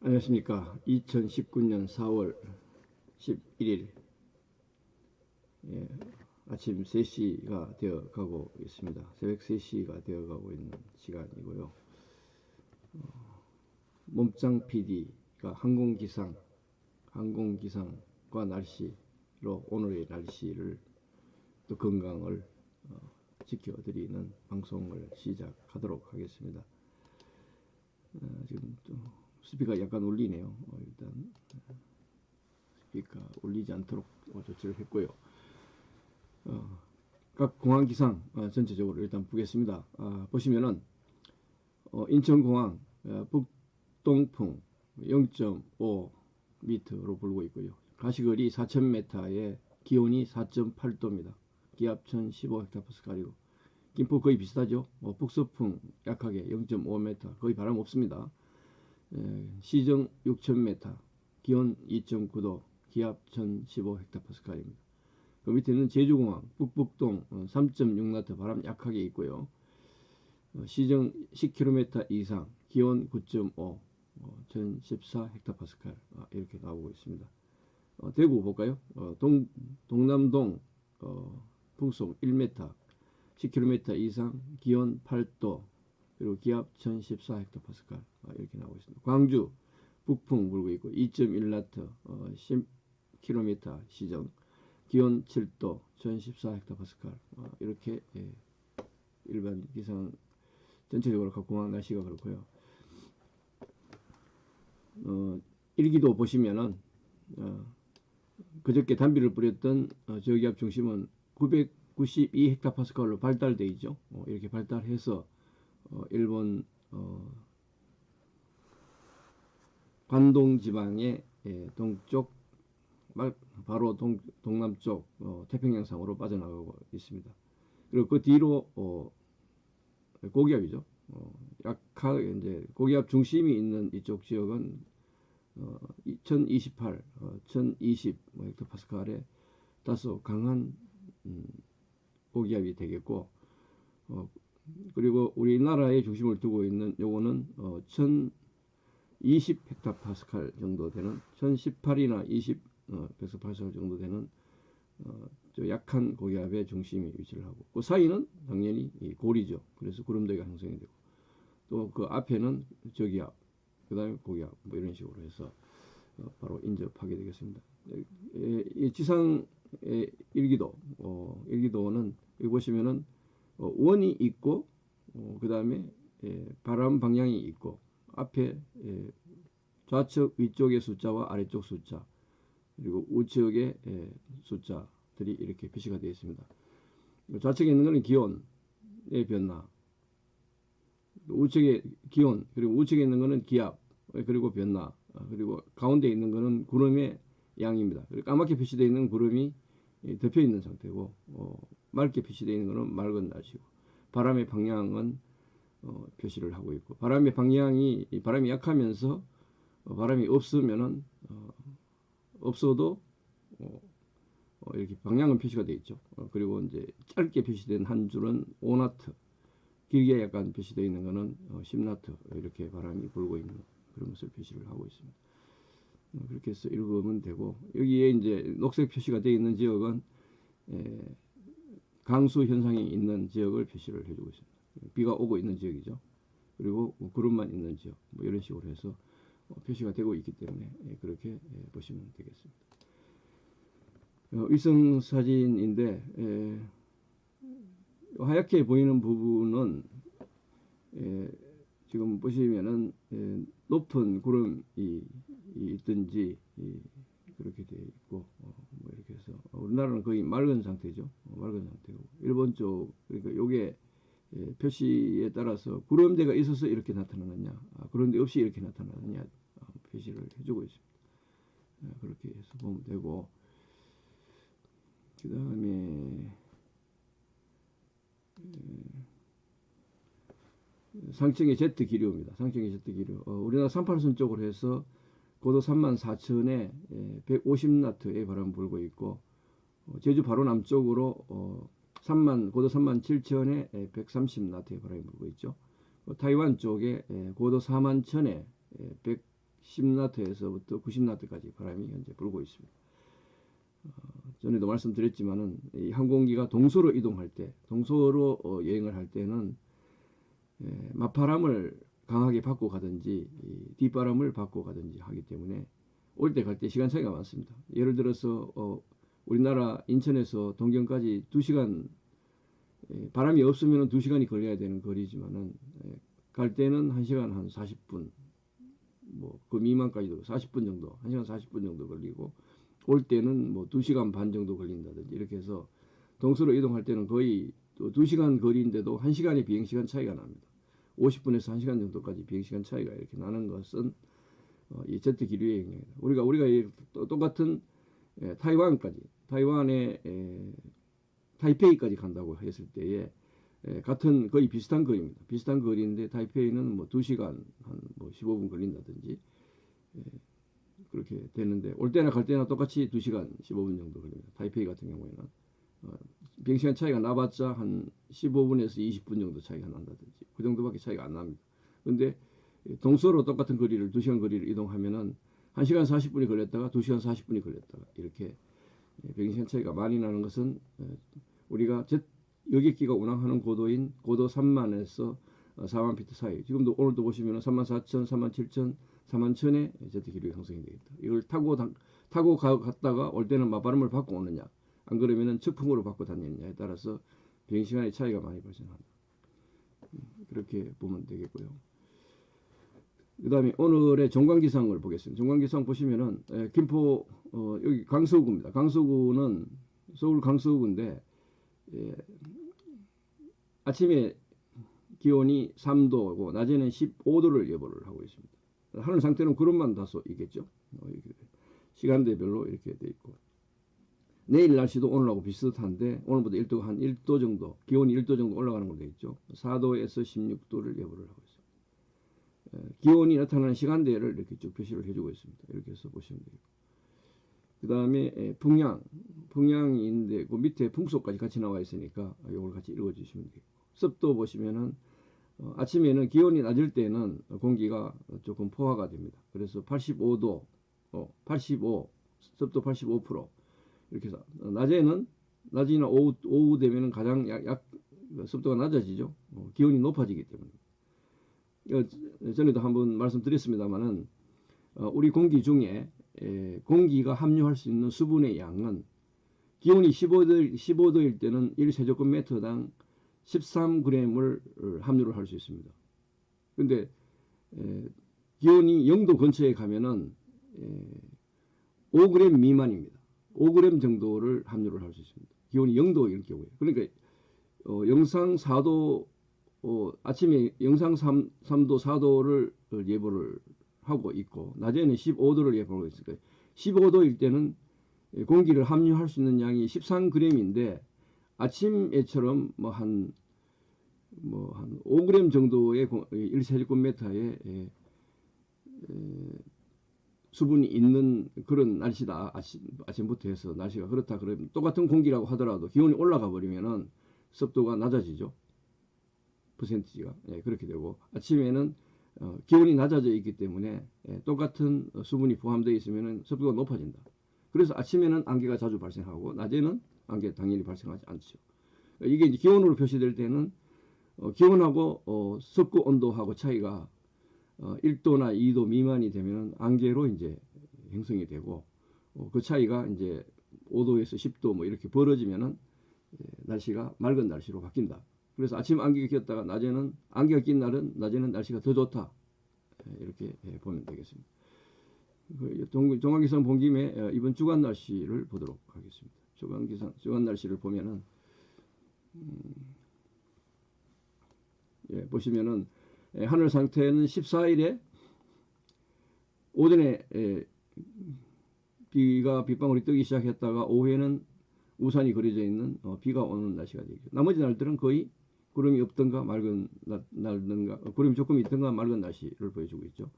안녕하십니까. 2019년 4월 11일 아침 3시가 되어 가고 있습니다. 새벽 3시가 되어 가고 있는 시간이고요. 몸짱 PD가 항공기상과 날씨로 오늘의 날씨를 또 건강을 지켜드리는 방송을 시작하도록 하겠습니다. 지금 또 스피커가 약간 울리네요. 일단 스피커 울리지 않도록 조치를 했고요. 각 공항 기상 전체적으로 일단 보겠습니다. 보시면은 인천공항 북동풍 0.5m로 불고 있고요. 가시거리 4,000m에 기온이 4.8도입니다. 기압 1015헥타파스칼이고 김포 거의 비슷하죠. 북서풍 약하게 0.5m, 거의 바람 없습니다. 시정 6,000m, 기온 2.9도, 기압 1015헥타파스칼입니다. 그 밑에는 제주공항 북북동 3.6나트, 바람 약하게 있고요. 시정 10km 이상, 기온 9.5, 1014헥타파스칼 이렇게 나오고 있습니다. 대구 볼까요? 동남동 풍속 1m, 10km 이상, 기온 8도, 그리고 기압 1014헥타파스칼 이렇게 나오고 있습니다. 광주 북풍 불고 있고 2.1나트, 10km 시정, 기온 7도, 1014헥타파스칼 이렇게 일반 기상 전체적으로 각 공항 날씨가 그렇고요. 일기도 보시면은 그저께 단비를 뿌렸던 저기압 중심은 992헥타파스칼로 발달되어 있죠. 이렇게 발달해서 일본 관동 지방의 동쪽 바로 동남쪽 태평양상으로 빠져나가고 있습니다. 그리고 그 뒤로 고기압이죠. 약하게 이제 고기압 중심이 있는 이쪽 지역은 1028, 1020 헥타파스칼의 다소 강한 고기압이 되겠고, 그리고 우리나라의 중심을 두고 있는 요거는 1020 헥타파스칼 정도 되는 1018이나 20 헥타파스칼 정도 되는 좀 약한 고기압의 중심이 위치를 하고, 그 사이는 당연히 고리죠. 그래서 구름대가 형성이 되고, 또 그 앞에는 저기압, 그 다음에 고기압, 뭐 이런 식으로 해서 바로 인접하게 되겠습니다. 이 지상 일기도는 여기 보시면은 원이 있고, 그 다음에 바람 방향이 있고, 앞에 좌측 위쪽의 숫자와 아래쪽 숫자, 그리고 우측의 숫자들이 이렇게 표시가 되어 있습니다. 좌측에 있는 것은 기온의 변화, 우측의 기온, 그리고 우측에 있는 것은 기압, 그리고 변화, 그리고 가운데 있는 것은 구름의 양입니다. 까맣게 표시되어 있는 구름이 덮여 있는 상태고, 맑게 표시되어 있는 것은 맑은 날씨고, 바람의 방향은 표시를 하고 있고, 바람의 방향이 바람이 약하면서 바람이 없으면은 없어도 이렇게 방향은 표시가 되어 있죠. 그리고 이제 짧게 표시된 한 줄은 5나트, 길게 약간 표시되어 있는 것은 10나트 이렇게 바람이 불고 있는 그런 것을 표시를 하고 있습니다. 그렇게 해서 읽으면 되고, 여기에 이제 녹색 표시가 되어 있는 지역은 강수 현상이 있는 지역을 표시를 해주고 있습니다. 비가 오고 있는 지역이죠. 그리고 구름만 있는 지역, 뭐 이런 식으로 해서 표시가 되고 있기 때문에 그렇게 보시면 되겠습니다. 위성 사진인데 하얗게 보이는 부분은 지금 보시면은 높은 구름이 있든지 그렇게 되어 있고, 뭐 이렇게 해서 우리나라는 거의 맑은 상태죠. 맑은 상태고, 일본 쪽, 그러니까 요게 표시에 따라서 구름대가 있어서 이렇게 나타나느냐, 구름대 없이 이렇게 나타나느냐 표시를 해주고 있습니다. 그렇게 해서 보면 되고, 그 다음에 상층의 제트 기류입니다. 상층의 제트 기류. 우리나라 38선 쪽으로 해서 고도 34,000에 150나트의 바람 불고 있고, 제주 바로 남쪽으로 고도 37,000에 130나트의 바람이 불고 있죠. 타이완 쪽에 고도 41,000에 110나트에서부터 90나트까지 바람이 현재 불고 있습니다. 전에도 말씀드렸지만은 이 항공기가 동서로 이동할 때, 동서로 여행을 할 때는 맞바람을 강하게 받고 가든지 뒷바람을 받고 가든지 하기 때문에 올 때 갈 때 시간 차이가 많습니다. 예를 들어서 우리나라 인천에서 동경까지 2시간, 바람이 없으면 2시간이 걸려야 되는 거리지만은 갈 때는 1시간 한 40분, 뭐 그 미만까지도 40분 정도, 1시간 40분 정도 걸리고, 올 때는 뭐 2시간 반 정도 걸린다든지 이렇게 해서 동서로 이동할 때는 거의 또 2시간 거리인데도 1시간의 비행시간 차이가 납니다. 50분에서 1시간 정도까지 비행시간 차이가 이렇게 나는 것은 이 제트 기류의 영향이다. 우리가 똑같은 타이완까지, 타이완의 타이페이까지 간다고 했을 때에 같은 거의 비슷한 거리입니다. 비슷한 거리인데 타이페이는 뭐 2시간 한 뭐 15분 걸린다든지 그렇게 되는데 올 때나 갈 때나 똑같이 2시간 15분 정도 걸립니다. 타이페이 같은 경우에는 비행시간 차이가 나봤자 한 15분에서 20분 정도 차이가 난다든지 그 정도밖에 차이가 안 납니다. 그런데 동서로 똑같은 거리를 2시간 거리를 이동하면은 1시간 40분이 걸렸다가 2시간 40분이 걸렸다가 이렇게 비행시간 차이가 많이 나는 것은 우리가 여객기가 운항하는 고도인 고도 3만에서 4만 피트 사이, 지금도 오늘도 보시면 3만 4천, 3만 7천, 4만 천의 제트 기류가 형성이 되겠다. 이걸 타고 갔다가 올 때는 맞바람을 받고 오느냐, 안 그러면은 측풍으로 받고 다니느냐에 따라서 비행시간의 차이가 많이 발생한다. 그렇게 보면 되겠고요. 그 다음에 오늘의 종강기상을 보겠습니다. 종강기상 보시면은 김포 여기 강서구입니다. 강서구는 서울 강서구인데 아침에 기온이 3도고 낮에는 15도를 예보를 하고 있습니다. 하늘 상태는 구름만 다소 있겠죠. 시간대별로 이렇게 돼 있고, 내일 날씨도 오늘하고 비슷한데 오늘보다 1도 한 1도 정도, 기온이 1도 정도 올라가는 걸로 되어 있죠. 4도에서 16도를 예보를 하고 있습니다. 기온이 나타나는 시간대를 이렇게 쭉 표시를 해주고 있습니다. 이렇게 해서 보시면 되겠고, 그 다음에 풍량인데 그 밑에 풍속까지 같이 나와 있으니까 이걸 같이 읽어주시면 되겠고, 습도 보시면은 아침에는 기온이 낮을 때는 공기가 조금 포화가 됩니다. 그래서 85도, 85, 습도 85% 이렇게 해서 낮이나 오후 되면은 가장 습도가 낮아지죠. 기온이 높아지기 때문에. 전에도 한번 말씀드렸습니다만은 우리 공기 중에 공기가 함유할 수 있는 수분의 양은 기온이 15도일 때는 1세제곱미터당 13g을 함유를 할 수 있습니다. 근데 기온이 0도 근처에 가면은 5g 미만입니다. 5g 정도를 함유를 할 수 있습니다. 기온이 0도일 경우에. 그러니까 영상 4도 아침에 영상 3도 4도를 예보를 하고 있고 낮에는 15도를 예보하고 있으니까 15도일 때는 공기를 함유할 수 있는 양이 13g인데 아침에처럼 한 5g 정도의 1세제곱미터의 수분이 있는 그런 날씨다. 아침부터 해서 날씨가 그렇다 그러면 똑같은 공기라고 하더라도 기온이 올라가 버리면은 습도가 낮아지죠. 퍼센티지가. 그렇게 되고, 아침에는 기온이 낮아져 있기 때문에 똑같은 수분이 포함되어 있으면은 습도가 높아진다. 그래서 아침에는 안개가 자주 발생하고 낮에는 안개 당연히 발생하지 않죠. 이게 이제 기온으로 표시될 때는 기온하고 습구 온도하고 차이가 1도나 2도 미만이 되면 안개로 이제 형성이 되고, 그 차이가 이제 5도에서 10도 뭐 이렇게 벌어지면은 날씨가 맑은 날씨로 바뀐다. 그래서 아침 안개가 꼈다가 낮에는 안개가 낀 날은 낮에는 날씨가 더 좋다. 이렇게 보면 되겠습니다. 종강기상 본 김에 이번 주간 날씨를 보도록 하겠습니다. 주간 날씨를 보면은 보시면은 하늘 상태는 14일에 오전에 빗방울이 뜨기 시작했다가 오후에는 우산이 그려져 있는 비가 오는 날씨가 되겠죠. 나머지 날들은 거의 구름이 없던가 맑은 날든가 구름이 조금 있던가 맑은 날씨를 보여주고 있죠.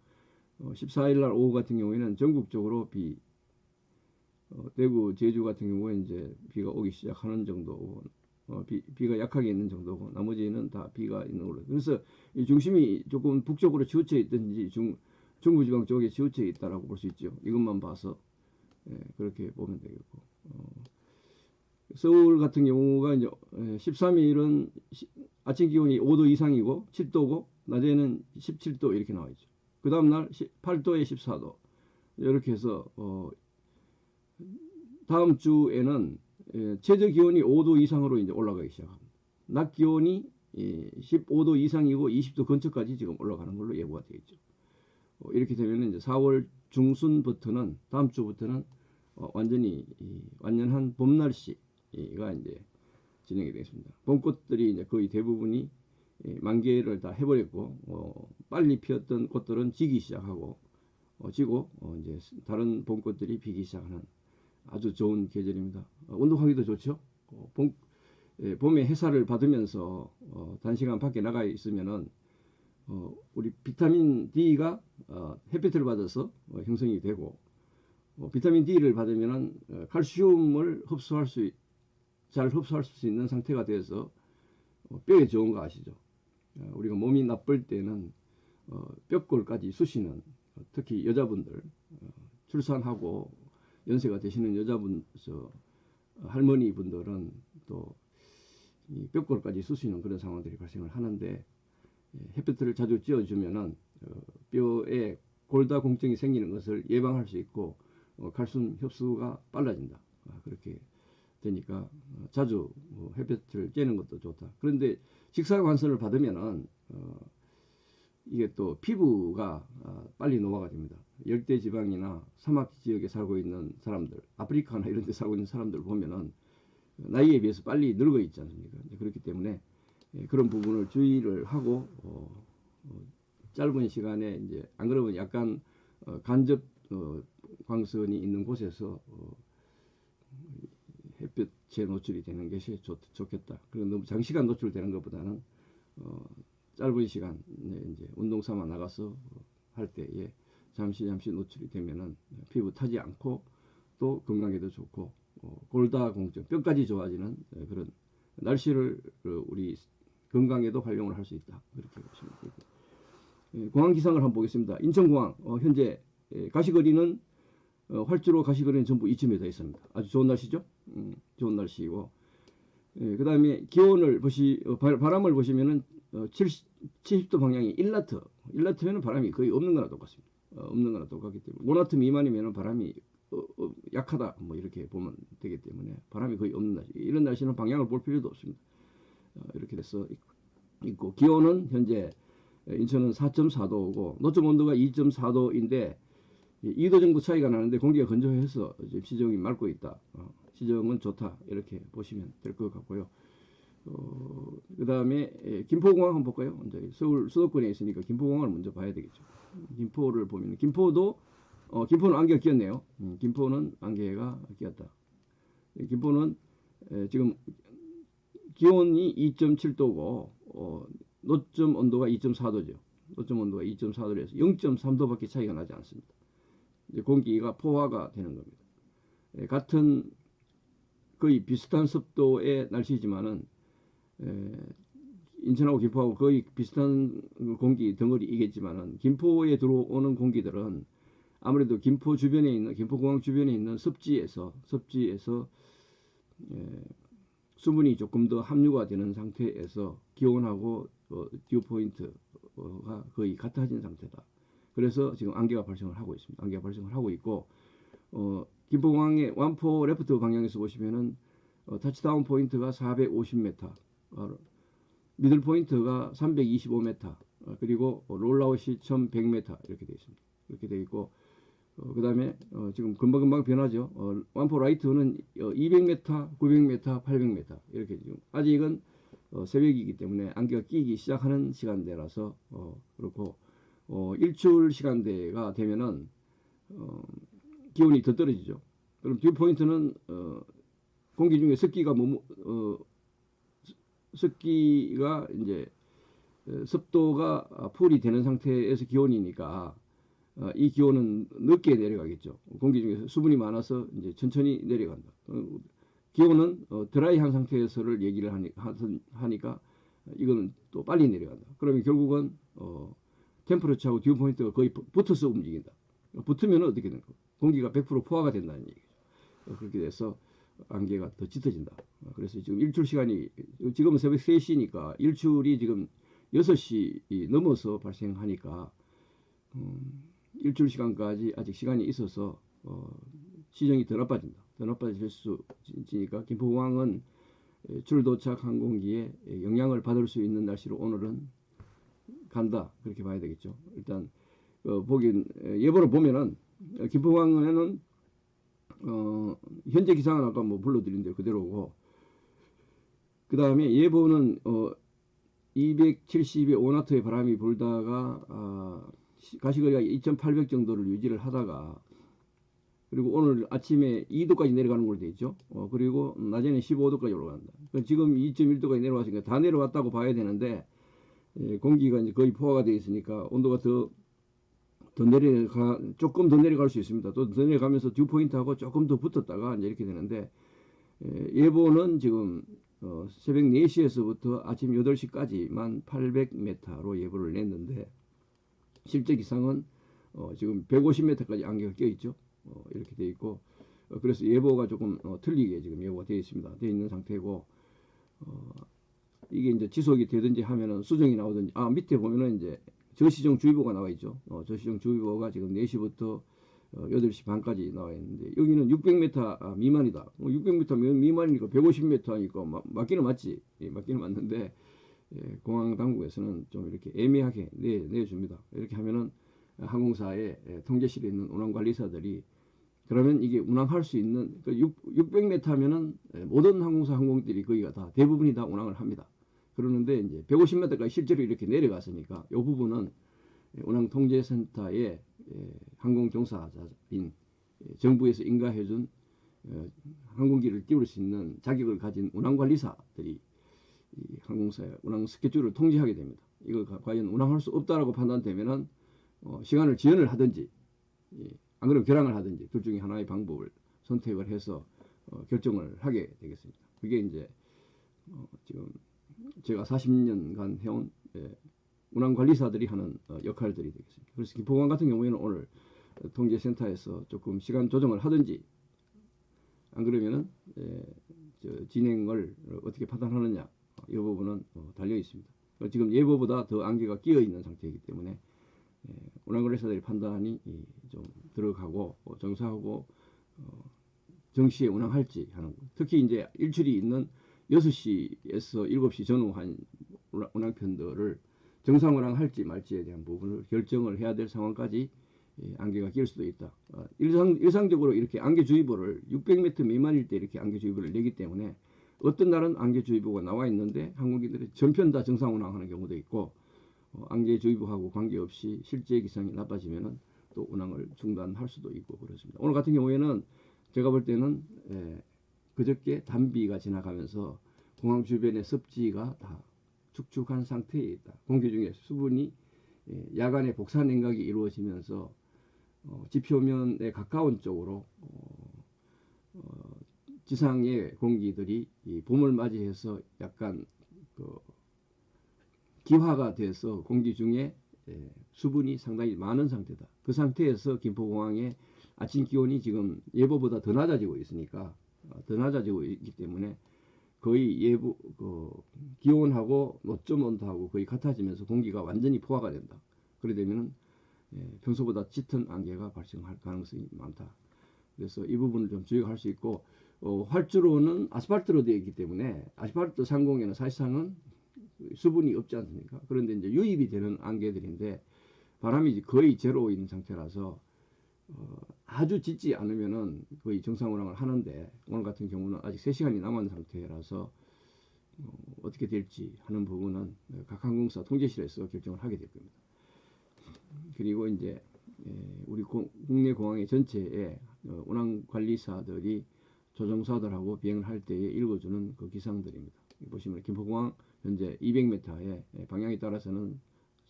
14일 날 오후 같은 경우에는 전국적으로 대구, 제주 같은 경우에 이제 비가 오기 시작하는 정도고, 비가 약하게 있는 정도고, 나머지는 다 비가 있는 걸로. 그래서 이 중심이 조금 북쪽으로 치우쳐 있든지 중부지방 쪽에 지우쳐 있다라고 볼 수 있죠. 이것만 봐서 그렇게 보면 되겠고 서울 같은 경우가 이제 13일은 아침 기온이 5도 이상이고 7도고 낮에는 17도 이렇게 나와 있죠. 그 다음 날 8도에 14도 이렇게 해서 다음 주에는 최저 기온이 5도 이상으로 이제 올라가기 시작합니다. 낮 기온이 15도 이상이고 20도 근처까지 지금 올라가는 걸로 예보가 되겠죠. 이렇게 되면 이제 4월 중순부터는 다음 주부터는 완전히 완연한 봄 날씨가 이제 진행이 되겠습니다. 봄꽃들이 이제 거의 대부분이 만개를 다 해버렸고 빨리 피었던 꽃들은 지기 시작하고 지고 이제 다른 봄꽃들이 피기 시작하는 아주 좋은 계절입니다. 운동하기도 좋죠. 봄에 햇살을 받으면서 단시간 밖에 나가 있으면은 우리 비타민 D가 햇빛을 받아서 형성이 되고 비타민 D를 받으면은 칼슘을 잘 흡수할 수 있는 상태가 돼서 뼈에 좋은 거 아시죠? 우리가 몸이 나쁠 때는 뼈골까지 쑤시는 특히 여자분들 출산하고 연세가 되시는 여자분 할머니 분들은 또 이 뼈골까지 쑤시는 그런 상황들이 발생을 하는데 햇볕을 자주 쬐어주면은 뼈에 골다공증이 생기는 것을 예방할 수 있고 칼슘 흡수가 빨라진다. 그렇게 되니까 자주 햇볕을 쬐는 것도 좋다. 그런데 직사광선을 받으면은 이게 또 피부가 빨리 노화가 됩니다. 열대 지방이나 사막 지역에 살고 있는 사람들, 아프리카나 이런 데 살고 있는 사람들 보면은 나이에 비해서 빨리 늙어 있지 않습니까? 그렇기 때문에 그런 부분을 주의를 하고 짧은 시간에 이제 안 그러면 약간 간접 광선이 있는 곳에서 햇볕에 노출이 되는 것이 좋겠다. 그리고 너무 장시간 노출되는 것보다는 짧은 시간 이제 운동 삼아 나가서 할 때에 잠시 노출이 되면은 피부 타지 않고 또 건강에도 좋고 골다공증 뼈까지 좋아지는 그런 날씨를 우리 건강에도 활용을 할 수 있다. 그렇게 보시면 되고 공항 기상을 한번 보겠습니다. 인천공항 현재 가시거리는 활주로 가시거리는 전부 2,000m 있습니다. 아주 좋은 날씨죠. 좋은 날씨이고 그 다음에 기온을 바람을 보시면은 70도 방향이 1나트면은 바람이 거의 없는 거나 똑같습니다. 없는 거나 똑같기 때문에 5나트 미만이면은 바람이 약하다 뭐 이렇게 보면 되기 때문에 바람이 거의 없는 날씨. 이런 날씨는 방향을 볼 필요도 없습니다. 이렇게 돼서 있고 기온은 현재 인천은 4.4도고 노점 온도가 2.4도인데 2도 정도 차이가 나는데 공기가 건조해서 지금 시정이 맑고 있다. 시정은 좋다. 이렇게 보시면 될 것 같고요. 그 다음에 김포공항 한번 볼까요? 이제 서울 수도권에 있으니까 김포공항을 먼저 봐야 되겠죠. 김포를 보면 김포는 안개가 끼었네요. 김포는 안개가 끼었다. 김포는 지금 기온이 2.7도고 노점 온도가 2.4도죠. 노점 온도가 2.4도에서 0.3도밖에 차이가 나지 않습니다. 이제 공기가 포화가 되는 겁니다. 같은 거의 비슷한 습도의 날씨지만은 인천하고 김포하고 거의 비슷한 공기 덩어리이겠지만은 김포에 들어오는 공기들은 아무래도 김포 주변에 있는 김포공항 주변에 있는 습지에서 수분이 조금 더 함유가 되는 상태에서 기온하고 듀포인트가 거의 같아진 상태다. 그래서 지금 안개가 발생을 하고 있습니다. 안개가 발생을 하고 있고 김포공항의 완포 레프트 방향에서 보시면은 터치다운 포인트가 450m, 미들 포인트가 325m, 그리고 롤아웃이 1100m 이렇게 되어 있습니다. 이렇게 되어 있고 그 다음에 지금 금방 변하죠. 완포 라이트는 200m, 900m, 800m 이렇게 지금 아직은 새벽이기 때문에 안개가 끼기 시작하는 시간대라서 그렇고 일출 시간대가 되면은 기온이 더 떨어지죠. 그럼 듀 포인트는 공기 중에 습기가 이제 습도가 풀이 되는 상태에서 기온이니까 이 기온은 늦게 내려가겠죠. 공기 중에 수분이 많아서 이제 천천히 내려간다. 기온은 드라이한 상태에서를 얘기를 하니까 이거는 또 빨리 내려간다. 그러면 결국은 템퍼러처하고 듀 포인트가 거의 붙어서 움직인다. 붙으면 어떻게 되는 거? 공기가 100% 포화가 된다는 얘기죠. 그렇게 돼서 안개가 더 짙어진다. 그래서 지금 일출 시간이 지금은 새벽 3시니까 일출이 지금 6시 넘어서 발생하니까 일출 시간까지 아직 시간이 있어서 시정이 더 나빠진다. 더 나빠질 수 있으니까 김포공항은 출 도착 항공기에 영향을 받을 수 있는 날씨로 오늘은 간다. 그렇게 봐야 되겠죠. 일단 예보를 보면은 김포공항에는 현재 기상은 아까 뭐 불러드린 대로 그대로고, 그 다음에 예보는 270의 5나트의 바람이 불다가 가시거리가 2,800 정도를 유지를 하다가, 그리고 오늘 아침에 2도까지 내려가는 걸로 되어 있죠. 그리고 낮에는 15도까지 올라간다. 지금 2.1도까지 내려왔으니까 다 내려왔다고 봐야 되는데, 공기가 이제 거의 포화가 되어 있으니까 온도가 조금 더 내려갈 수 있습니다. 또 더 내려가면서 듀 포인트하고 조금 더 붙었다가 이제 이렇게 되는데, 예보는 지금 새벽 4시에서부터 아침 8시까지만 800m로 예보를 냈는데, 실제 기상은 지금 150m까지 안개가 껴 있죠. 이렇게 돼 있고, 그래서 예보가 조금 틀리게 지금 예보가 되어 있습니다. 되어 있는 상태고, 이게 이제 지속이 되든지 하면은 수정이 나오든지, 밑에 보면은 이제 저시정 주의보가 나와 있죠. 저시정 주의보가 지금 4시부터 8시 반까지 나와 있는데, 여기는 600m 미만이다. 600m 미만이니까 150m 하니까 맞기는 맞지. 예, 맞기는 맞는데, 공항 당국에서는 좀 이렇게 애매하게 내줍니다. 이렇게 하면은 항공사의 통제실에 있는 운항관리사들이, 그러면 이게 운항할 수 있는 600m 하면은 모든 항공사 항공들이 거기가 다 대부분이 다 운항을 합니다. 그러는데 이제 150m까지 실제로 이렇게 내려갔으니까 이 부분은 운항통제센터의 항공종사자인 정부에서 인가해준 항공기를 띄울 수 있는 자격을 가진 운항관리사들이 이 항공사의 운항 스케줄을 통제하게 됩니다. 이걸 과연 운항할 수 없다라고 판단되면은 시간을 지연을 하든지, 안 그러면 결항을 하든지 둘 중에 하나의 방법을 선택을 해서 결정을 하게 되겠습니다. 그게 이제 지금 제가 40년간 해온 운항관리사들이 하는 역할들이 되겠습니다. 그래서 김포공항 같은 경우에는 오늘 통제센터에서 조금 시간 조정을 하든지, 안 그러면은 진행을 어떻게 판단하느냐, 이 부분은 달려 있습니다. 지금 예보보다 더 안개가 끼어 있는 상태이기 때문에 운항관리사들의 판단이 좀 들어가고 정사하고 정시에 운항할지 하는 거. 특히 이제 일출이 있는 6시에서 7시 전후 한 운항편들을 정상 운항할지 말지에 대한 부분을 결정을 해야 될 상황까지 안개가 낄 수도 있다. 일상적으로 이렇게 안개주의보를 600m 미만일 때 이렇게 안개주의보를 내기 때문에, 어떤 날은 안개주의보가 나와 있는데 항공기들이 전편 다 정상 운항하는 경우도 있고, 안개주의보하고 관계없이 실제 기상이 나빠지면은 또 운항을 중단할 수도 있고 그렇습니다. 오늘 같은 경우에는 제가 볼 때는 그저께 단비가 지나가면서 공항 주변의 습지가 다 축축한 상태에 있다. 공기 중에 수분이 야간에 복사 냉각이 이루어지면서 지표면에 가까운 쪽으로 지상의 공기들이 이 봄을 맞이해서 약간 기화가 돼서 공기 중에 수분이 상당히 많은 상태다. 그 상태에서 김포공항의 아침 기온이 지금 예보보다 더 낮아지고 있으니까, 더 낮아지고 있기 때문에 거의 예보 기온하고 노점 온도하고 거의 같아지면서 공기가 완전히 포화가 된다. 그래 되면은 평소보다 짙은 안개가 발생할 가능성이 많다. 그래서 이 부분을 좀 주의할 수 있고, 활주로는 아스팔트로 되어 있기 때문에 아스팔트 상공에는 사실상은 수분이 없지 않습니까? 그런데 이제 유입이 되는 안개들인데, 바람이 거의 제로인 상태라서 아주 짙지 않으면은 거의 정상 운항을 하는데, 오늘 같은 경우는 아직 3시간이 남은 상태라서 어떻게 될지 하는 부분은 각 항공사 통제실에서 결정을 하게 될 겁니다. 그리고 이제 우리 국내 공항의 전체에 운항관리사들이 조종사들하고 비행을 할 때에 읽어주는 그 기상들입니다. 보시면 김포공항 현재 200m에 방향에 따라서는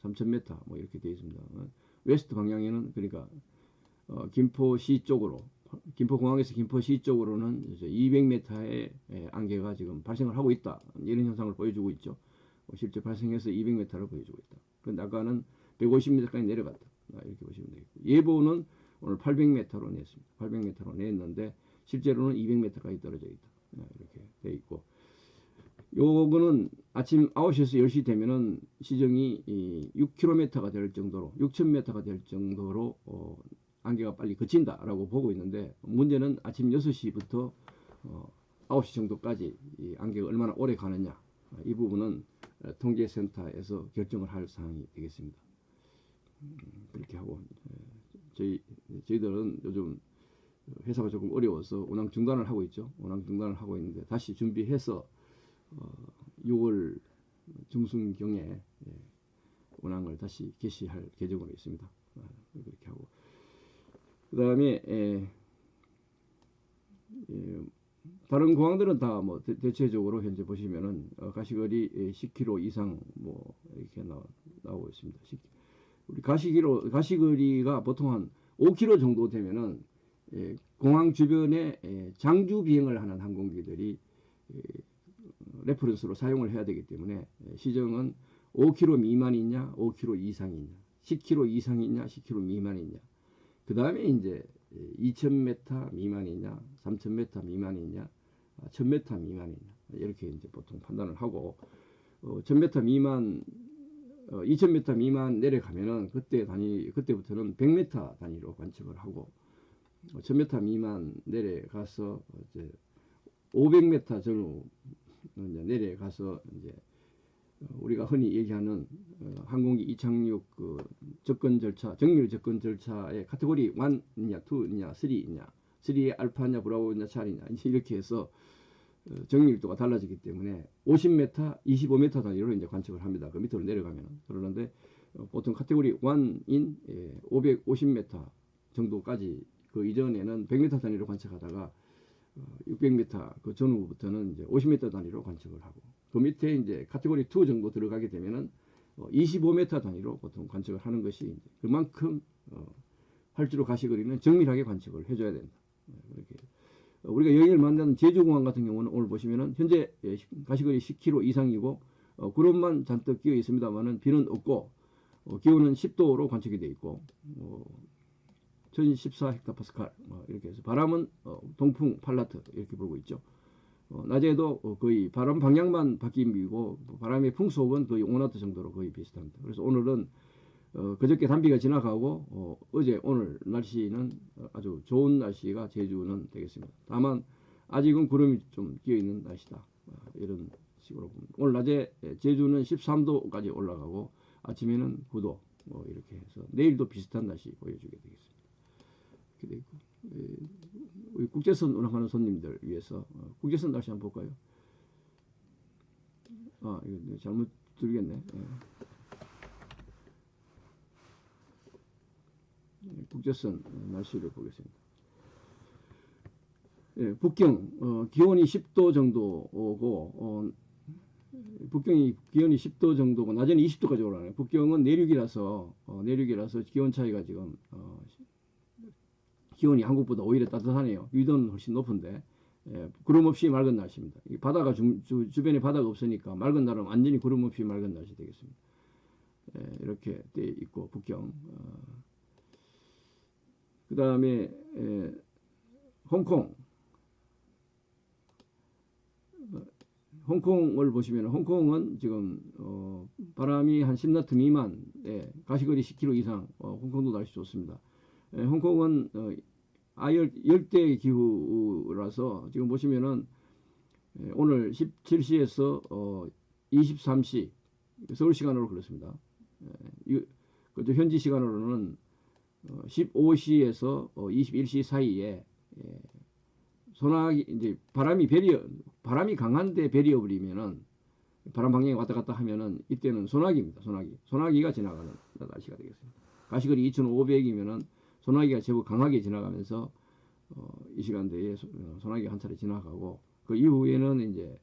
3000m 뭐 이렇게 되어 있습니다. 웨스트 방향에는, 그러니까 김포시 쪽으로, 김포공항에서 김포시 쪽으로는 200m의 안개가 지금 발생을 하고 있다. 이런 현상을 보여주고 있죠. 실제 발생해서 200m를 보여주고 있다. 그런데 아까는 150m까지 내려갔다. 이렇게 보시면 되겠고, 예보는 오늘 800m로 냈습니다. 800m로 냈는데 실제로는 200m까지 떨어져 있다. 이렇게 돼 있고, 요거는 아침 9시에서 10시 되면은 시정이 6km가 될 정도로, 6,000m가 될 정도로 안개가 빨리 그친다라고 보고 있는데, 문제는 아침 6시부터 9시 정도까지 이 안개가 얼마나 오래 가느냐, 이 부분은 통계센터에서 결정을 할 사항이 되겠습니다. 그렇게 하고, 저희들은 요즘 회사가 조금 어려워서 운항 중단을 하고 있죠. 운항 중단을 하고 있는데 다시 준비해서 6월 중순경에 운항을 다시 개시할 계획으로 있습니다. 그렇게 하고, 그 다음에 다른 공항들은 다 뭐 대체적으로 현재 보시면은 가시거리 10km 이상 뭐 이렇게 나오고 있습니다. 우리 가시거리가 보통 한 5km 정도 되면은 공항 주변에 장주 비행을 하는 항공기들이 레퍼런스로 사용을 해야 되기 때문에 시정은 5km 미만이냐 5km 이상이냐 10km 이상이냐 10km 미만이냐, 그 다음에 이제 2000m 미만이냐 3000m 미만이냐 1000m 미만이냐, 이렇게 이제 보통 판단을 하고, 1000m 미만 2000m 미만 내려가면은 그때부터는 100m 단위로 관측을 하고, 1000m 미만 내려가서 이제 500m 전후 이제 내려가서 이제 우리가 흔히 얘기하는 항공기 이착륙 접근 절차, 정밀 접근 절차의 카테고리 1이냐, 2이냐, 3이냐, 3의 알파냐, 브라보냐, 차리냐, 이렇게 해서 정밀도가 달라지기 때문에 50m, 25m 단위로 이제 관측을 합니다. 그 밑으로 내려가면. 그러는데 보통 카테고리 1인 550m 정도까지, 그 이전에는 100m 단위로 관측하다가 600m 그 전후부터는 이제 50m 단위로 관측을 하고, 그 밑에 이제 카테고리 2 정도 들어가게 되면은 25m 단위로 보통 관측을 하는 것이 이제 그만큼 활주로 가시거리는 정밀하게 관측을 해줘야 된다. 그렇게 우리가 여행을 만드는 제주공항 같은 경우는 오늘 보시면은 현재 가시거리 10km 이상이고 구름만 잔뜩 끼어 있습니다만은 비는 없고 기온은 10도로 관측이 되어 있고 1014헥타파스칼 이렇게 해서 바람은 동풍 8나트 이렇게 불고 있죠. 낮에도 거의 바람 방향만 바뀌고 바람의 풍속은 거의 5나트 정도로 거의 비슷합니다. 그래서 오늘은 그저께 단비가 지나가고 어제 오늘 날씨는 아주 좋은 날씨가 제주는 되겠습니다. 다만 아직은 구름이 좀 끼어있는 날씨다, 이런 식으로 봅니다. 오늘 낮에 제주는 13도까지 올라가고 아침에는 9도 이렇게 해서 내일도 비슷한 날씨 보여주게 되겠습니다. 이렇게 돼 있고, 우리 국제선 운항하는 손님들 위해서 국제선 날씨 한번 볼까요? 이거 잘못 들겠네. 국제선 날씨를 보겠습니다. 북경 기온이 10도 정도 오고 북경이 기온이 10도 정도고 낮에는 20도까지 올라가요. 북경은 내륙이라서 기온 차이가 지금 기온이 한국보다 오히려 따뜻하네요. 위도는 훨씬 높은데 구름 없이 맑은 날씨입니다. 바다가 주변에 바다가 없으니까 맑은 날은 완전히 구름 없이 맑은 날씨 되겠습니다. 이렇게 돼 있고 북경. 그 다음에 홍콩을 보시면 홍콩은 지금 바람이 한 10나트 미만에 가시거리 10km 이상, 홍콩도 날씨 좋습니다. 홍콩은 열대 기후라서 지금 보시면은 오늘 17시에서 23시 서울 시간으로 그렇습니다. 그것도 현지 시간으로는 15시에서 21시 사이에 소나기 이제 바람이 강한데 베리어 버리면은 바람 방향이 왔다 갔다 하면은 이때는 소나기입니다. 소나기가 지나가는 날씨가 되겠습니다. 가시거리 2,500이면은 소나기가 제법 강하게 지나가면서 이 시간대에 소나기가 한 차례 지나가고 그 이후에는 이제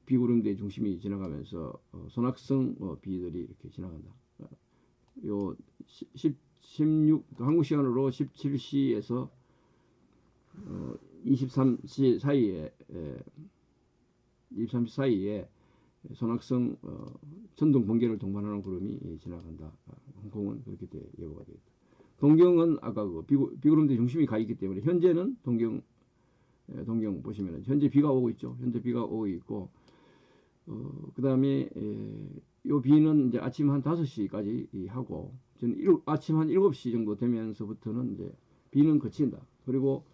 비구름대 중심이 지나가면서 소낙성 비들이 이렇게 지나간다. 요 16 한국 시간으로 17시에서 23시 사이에 소낙성 천둥 번개를 동반하는 구름이 지나간다. 홍콩은 그렇게 예보가 되겠다. 동경은 아까 그 비구름대 중심이 가 있기 때문에 현재는 동경 보시면은 현재 비가 오고 있죠. 현재 비가 오고 있고 그 다음에 요 비는 이제 아침 한 5시까지 하고 저는 아침 한 7시 정도 되면서부터는 이제 비는 그친다. 그리고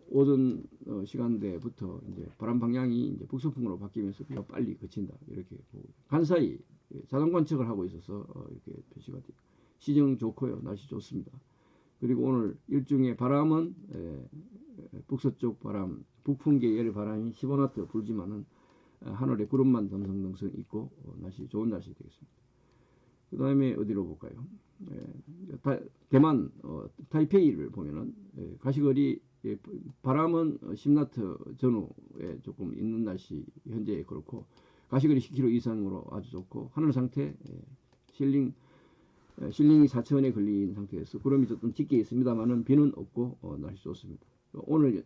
오전 시간대부터 이제 바람 방향이 이제 북서풍으로 바뀌면서 비가 빨리 그친다. 이렇게 보고 간사이 자동 관측을 하고 있어서 이렇게 표시가 돼요. 시정 좋고요. 날씨 좋습니다. 그리고 오늘 일중에 바람은 북서쪽 바람, 북풍계 열의 바람이 15나트 불지만은 하늘에 구름만 덤성덤성 있고 날씨 좋은 날씨 되겠습니다. 그 다음에 어디로 볼까요? 대만 타이페이를 보면은 가시거리 바람은 10나트 전후에 조금 있는 날씨 현재 그렇고 가시거리 10km 이상으로 아주 좋고 하늘 상태 실링이 4천에 걸린 상태에서 구름이 조금 짙게 있습니다만은 비는 없고 날씨 좋습니다. 오늘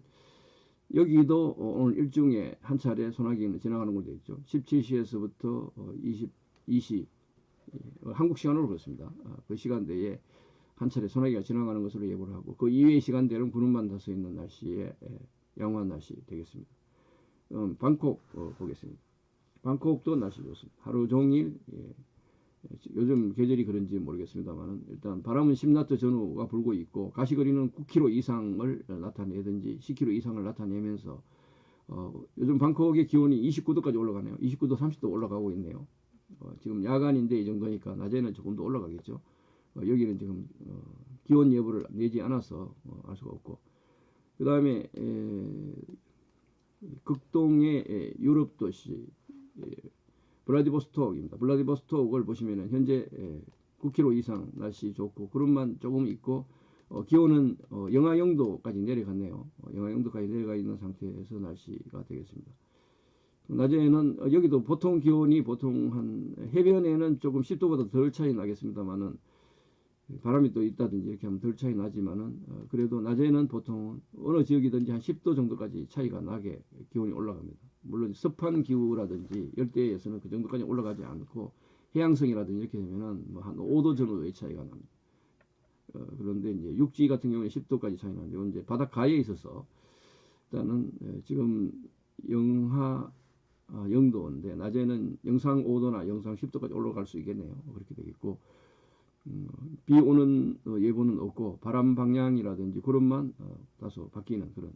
여기도 오늘 일중에 한 차례 소나기는 지나가는 걸로 되어 있죠. 17시에서부터 22시 한국 시간으로 그렇습니다. 그 시간대에 한 차례 소나기가 지나가는 것으로 예보를 하고 그 이외의 시간대는 구름만 닿서 있는 날씨에 양호한 날씨 되겠습니다. 방콕 보겠습니다. 방콕도 날씨 좋습니다. 하루 종일 요즘 계절이 그런지 모르겠습니다만 일단 바람은 10나트 전후가 불고 있고 가시거리는 9km 이상을 나타내든지 10km 이상을 나타내면서 요즘 방콕의 기온이 29도까지 올라가네요. 29도 30도 올라가고 있네요. 지금 야간인데 이 정도니까 낮에는 조금 더 올라가겠죠. 여기는 지금 기온 예보를 내지 않아서 알 수가 없고 그 다음에 극동의 유럽 도시 블라디보스톡입니다. 블라디보스톡을 보시면은 현재 9km 이상 날씨 좋고 구름만 조금 있고 기온은 영하 0도까지 내려갔네요. 영하 0도까지 내려가 있는 상태에서 날씨가 되겠습니다. 낮에는 여기도 보통 기온이 보통 한 해변에는 조금 10도보다 덜 차이 나겠습니다만은 바람이 또 있다든지 이렇게 하면 덜 차이 나지만은 그래도 낮에는 보통 어느 지역이든지 한 10도 정도까지 차이가 나게 기온이 올라갑니다. 물론 습한 기후라든지 열대에서는 그 정도까지 올라가지 않고 해양성이라든지 이렇게 되면은 뭐 한 5도 정도의 차이가 납니다. 그런데 이제 육지 같은 경우에 10도까지 차이 나는데 이제 바닷가에 있어서 일단은 지금 영하 0도인데 낮에는 영상 5도나 영상 10도까지 올라갈 수 있겠네요. 그렇게 되겠고 비 오는 예보는 없고 바람 방향이라든지 구름만 다소 바뀌는 그런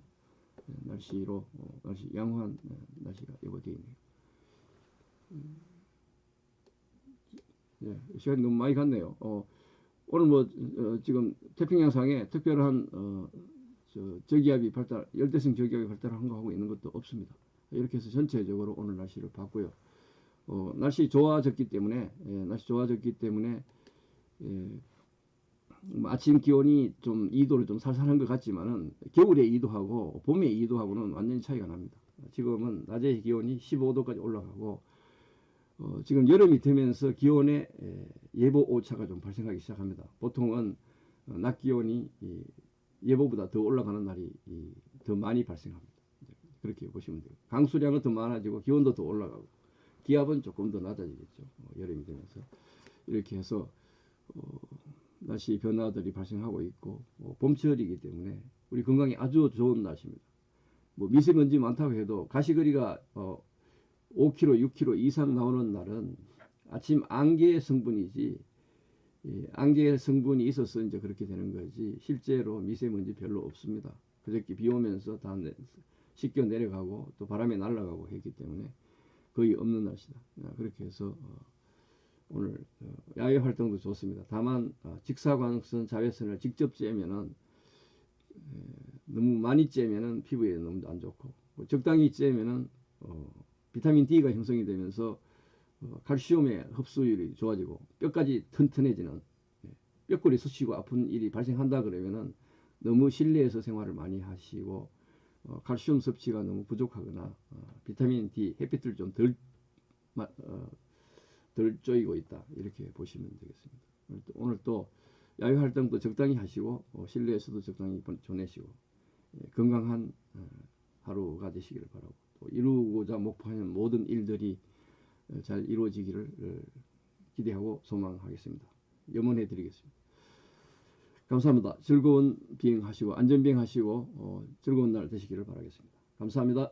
날씨로 날씨 양호한 날씨가 예보되어 있네요. 네, 시간이 너무 많이 갔네요. 오늘 뭐 지금 태평양상에 특별한 저기압이 발달, 열대성 저기압이 발달한 거 하고 있는 것도 없습니다. 이렇게 해서 전체적으로 오늘 날씨를 봤고요. 날씨 좋아졌기 때문에 아침 기온이 좀 2도를 좀 살살한 것 같지만은 겨울에 2도하고 봄에 2도하고는 완전히 차이가 납니다. 지금은 낮에 기온이 15도까지 올라가고 지금 여름이 되면서 기온에 예보 오차가 좀 발생하기 시작합니다. 보통은 낮 기온이 예보보다 더 올라가는 날이 더 많이 발생합니다. 그렇게 보시면 돼요. 강수량은 더 많아지고 기온도 더 올라가고 기압은 조금 더 낮아지겠죠. 여름이 되면서 이렇게 해서 날씨 변화들이 발생하고 있고 봄철이기 때문에 우리 건강에 아주 좋은 날씨입니다. 뭐 미세먼지 많다고 해도 가시거리가 5km, 6km 이상 나오는 날은 아침 안개 성분이지 안개 성분이 있어서 이제 그렇게 되는 거지 실제로 미세먼지 별로 없습니다. 그저께 비 오면서 다 씻겨 내려가고 또 바람에 날아가고 했기 때문에 거의 없는 날씨다. 그렇게 해서 오늘 야외 활동도 좋습니다. 다만 직사광선 자외선을 직접 쬐면은 너무 많이 쬐면은 피부에 너무 안 좋고 적당히 쬐면은 비타민 D가 형성이 되면서 칼슘의 흡수율이 좋아지고 뼈까지 튼튼해지는 뼈골이 쑤시고 아픈 일이 발생한다 그러면은 너무 실내에서 생활을 많이 하시고 칼슘 섭취가 너무 부족하거나 비타민 D 햇빛을 좀 덜 쪼이고 있다 이렇게 보시면 되겠습니다. 오늘 또 야외 활동도 적당히 하시고 실내에서도 적당히 보내시고 건강한 하루가 되시기를 바라고 또 이루고자 목표하는 모든 일들이 잘 이루어지기를 기대하고 소망하겠습니다. 염원해 드리겠습니다. 감사합니다. 즐거운 비행하시고 안전비행하시고 즐거운 날 되시기를 바라겠습니다. 감사합니다.